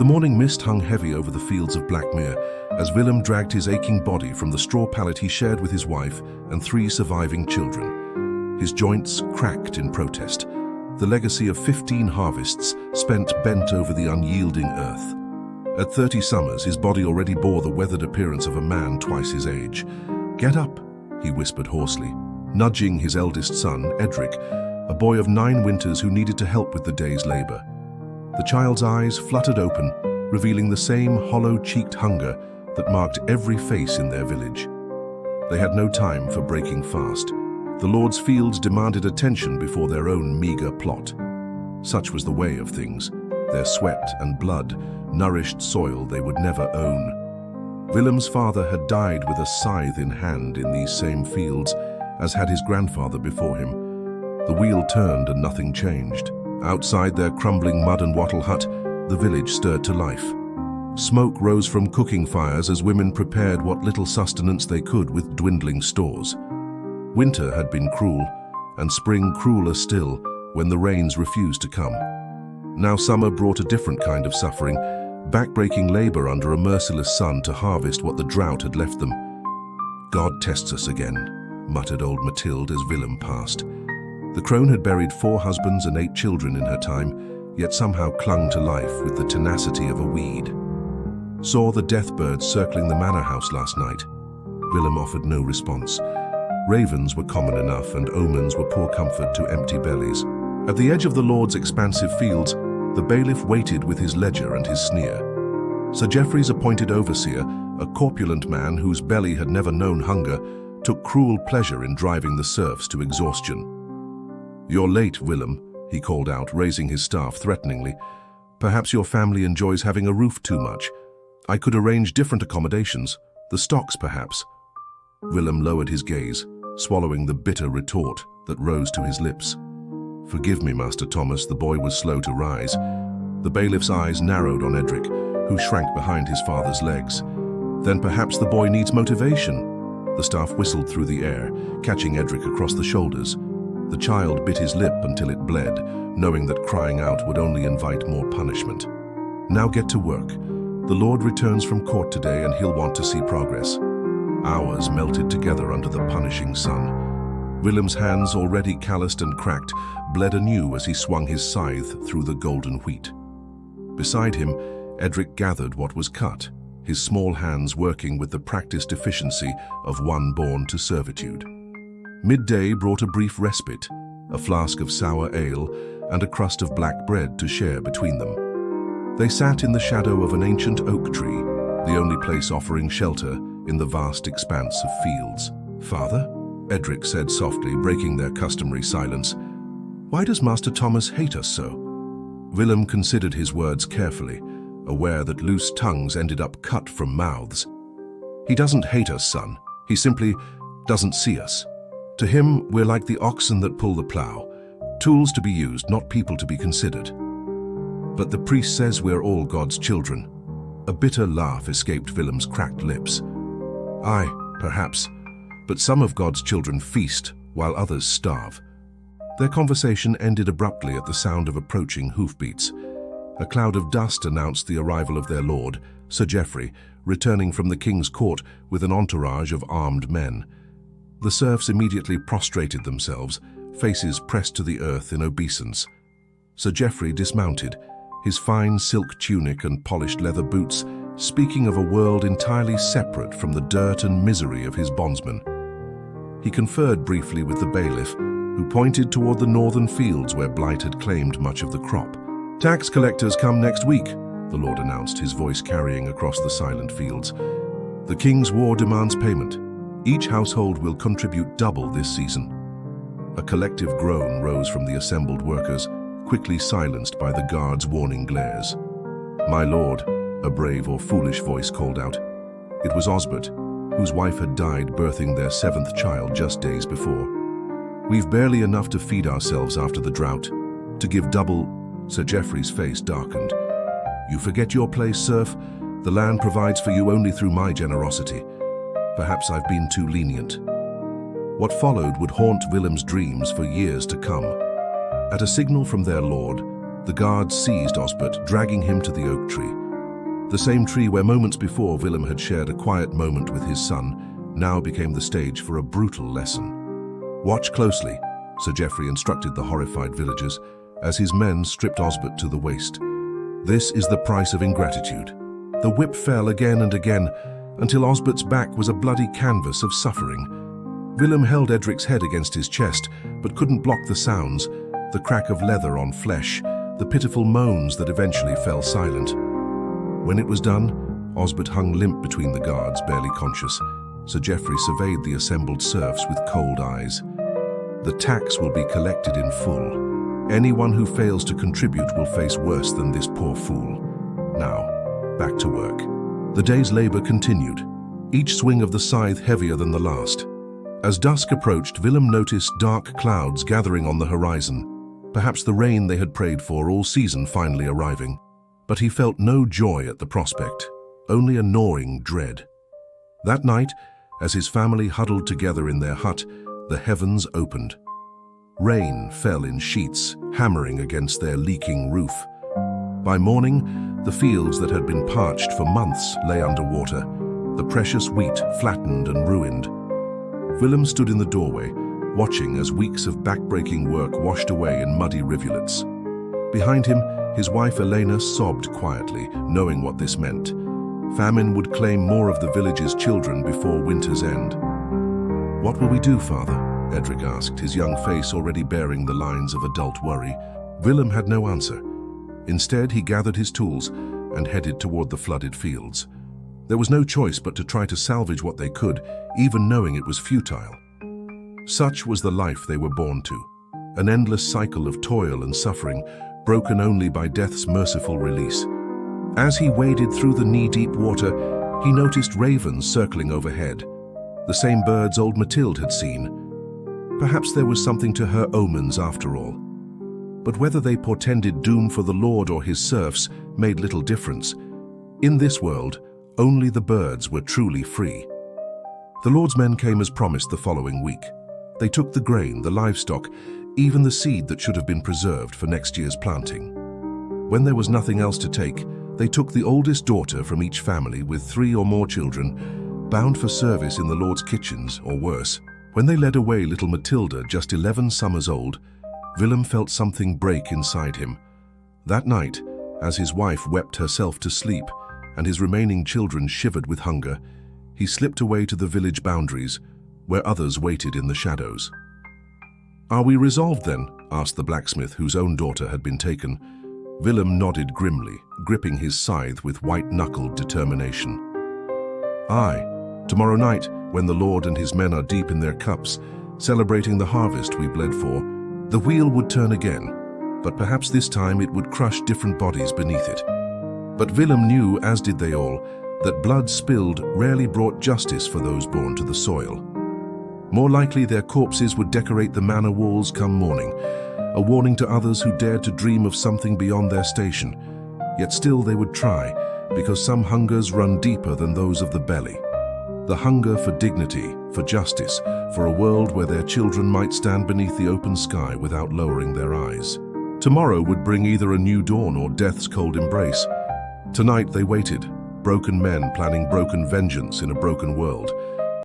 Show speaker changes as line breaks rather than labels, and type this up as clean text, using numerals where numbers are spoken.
The morning mist hung heavy over the fields of Blackmere as Willem dragged his aching body from the straw pallet he shared with his wife and 3 surviving children. His joints cracked in protest, the legacy of 15 harvests spent bent over the unyielding earth. At 30 summers, his body already bore the weathered appearance of a man twice his age. "Get up," he whispered hoarsely, nudging his eldest son, Edric, a boy of 9 winters who needed to help with the day's labor. The child's eyes fluttered open, revealing the same hollow-cheeked hunger that marked every face in their village. They had no time for breaking fast. The Lord's fields demanded attention before their own meager plot. Such was the way of things. Their sweat and blood nourished soil they would never own. Willem's father had died with a scythe in hand in these same fields, as had his grandfather before him. The wheel turned and nothing changed. Outside their crumbling mud and wattle hut, the village stirred to life. Smoke rose from cooking fires as women prepared what little sustenance they could with dwindling stores. Winter had been cruel, and spring crueler still when the rains refused to come. Now summer brought a different kind of suffering, backbreaking labor under a merciless sun to harvest what the drought had left them. "God tests us again," muttered old Mathilde as Willem passed. The crone had buried 4 husbands and 8 children in her time, yet somehow clung to life with the tenacity of a weed. "Saw the death birds circling the manor house last night." Willem offered no response. Ravens were common enough, and omens were poor comfort to empty bellies. At the edge of the Lord's expansive fields, the bailiff waited with his ledger and his sneer. Sir Geoffrey's appointed overseer, a corpulent man whose belly had never known hunger, took cruel pleasure in driving the serfs to exhaustion. "You're late, Willem," he called out, raising his staff threateningly. "Perhaps your family enjoys having a roof too much. I could arrange different accommodations, the stocks perhaps." Willem lowered his gaze, swallowing the bitter retort that rose to his lips. "Forgive me, Master Thomas," the boy was slow to rise. The bailiff's eyes narrowed on Edric, who shrank behind his father's legs. "Then perhaps the boy needs motivation." The staff whistled through the air, catching Edric across the shoulders. The child bit his lip until it bled, knowing that crying out would only invite more punishment. "Now get to work. The Lord returns from court today and he'll want to see progress." Hours melted together under the punishing sun. Willem's hands, already calloused and cracked, bled anew as he swung his scythe through the golden wheat. Beside him, Edric gathered what was cut, his small hands working with the practiced efficiency of one born to servitude. Midday brought a brief respite, a flask of sour ale and a crust of black bread to share between them. They sat in the shadow of an ancient oak tree, the only place offering shelter in the vast expanse of fields. "Father?" Edric said softly, breaking their customary silence. "Why does Master Thomas hate us so?" Willem considered his words carefully, aware that loose tongues ended up cut from mouths. "He doesn't hate us, son. He simply doesn't see us. To him, we're like the oxen that pull the plow, tools to be used, not people to be considered." "But the priest says we're all God's children." A bitter laugh escaped Willem's cracked lips. "Aye, perhaps, but some of God's children feast while others starve." Their conversation ended abruptly at the sound of approaching hoofbeats. A cloud of dust announced the arrival of their lord, Sir Geoffrey, returning from the king's court with an entourage of armed men. The serfs immediately prostrated themselves, faces pressed to the earth in obeisance. Sir Geoffrey dismounted, his fine silk tunic and polished leather boots speaking of a world entirely separate from the dirt and misery of his bondsmen. He conferred briefly with the bailiff, who pointed toward the northern fields where blight had claimed much of the crop. "Tax collectors come next week," the lord announced, his voice carrying across the silent fields. "The king's war demands payment. Each household will contribute double this season." A collective groan rose from the assembled workers, quickly silenced by the guards' warning glares. "My lord," a brave or foolish voice called out. It was Osbert, whose wife had died birthing their 7th child just days before. "We've barely enough to feed ourselves after the drought. To give double..." Sir Geoffrey's face darkened. "You forget your place, serf. The land provides for you only through my generosity. Perhaps I've been too lenient." What followed would haunt Willem's dreams for years to come. At a signal from their lord, the guards seized Osbert, dragging him to the oak tree. The same tree where moments before Willem had shared a quiet moment with his son now became the stage for a brutal lesson. "Watch closely," Sir Geoffrey instructed the horrified villagers as his men stripped Osbert to the waist. "This is the price of ingratitude." The whip fell again and again until Osbert's back was a bloody canvas of suffering. Willem held Edric's head against his chest but couldn't block the sounds, the crack of leather on flesh, the pitiful moans that eventually fell silent. When it was done, Osbert hung limp between the guards, barely conscious. Sir Geoffrey surveyed the assembled serfs with cold eyes. "The tax will be collected in full. Anyone who fails to contribute will face worse than this poor fool. Now, back to work." The day's labor continued, each swing of the scythe heavier than the last. As dusk approached, Willem noticed dark clouds gathering on the horizon, perhaps the rain they had prayed for all season finally arriving. But he felt no joy at the prospect, only a gnawing dread. That night, as his family huddled together in their hut, the heavens opened. Rain fell in sheets, hammering against their leaking roof. By morning, the fields that had been parched for months lay underwater, the precious wheat flattened and ruined. Willem stood in the doorway, watching as weeks of back-breaking work washed away in muddy rivulets. Behind him, his wife Elena sobbed quietly, knowing what this meant. Famine would claim more of the village's children before winter's end. "What will we do, father?" Edric asked, his young face already bearing the lines of adult worry. Willem had no answer. Instead, he gathered his tools and headed toward the flooded fields. There was no choice but to try to salvage what they could, even knowing it was futile. Such was the life they were born to, an endless cycle of toil and suffering, broken only by death's merciful release. As he waded through the knee-deep water, he noticed ravens circling overhead, the same birds old Mathilde had seen. Perhaps there was something to her omens after all. But whether they portended doom for the Lord or his serfs made little difference. In this world, only the birds were truly free. The Lord's men came as promised the following week. They took the grain, the livestock, even the seed that should have been preserved for next year's planting. When there was nothing else to take, they took the oldest daughter from each family with 3 or more children, bound for service in the Lord's kitchens or worse. When they led away little Matilda, just 11 summers old, Willem felt something break inside him. That night, as his wife wept herself to sleep and his remaining children shivered with hunger, he slipped away to the village boundaries, where others waited in the shadows. "Are we resolved then?" asked the blacksmith whose own daughter had been taken. Willem nodded grimly, gripping his scythe with white-knuckled determination. "Aye, tomorrow night, when the Lord and his men are deep in their cups, celebrating the harvest we bled for, the wheel would turn again, but perhaps this time it would crush different bodies beneath it." But Willem knew, as did they all, that blood spilled rarely brought justice for those born to the soil. More likely their corpses would decorate the manor walls come morning, a warning to others who dared to dream of something beyond their station. Yet still they would try, because some hungers run deeper than those of the belly. The hunger for dignity, for justice, for a world where their children might stand beneath the open sky without lowering their eyes. Tomorrow would bring either a new dawn or death's cold embrace. Tonight they waited, broken men planning broken vengeance in a broken world.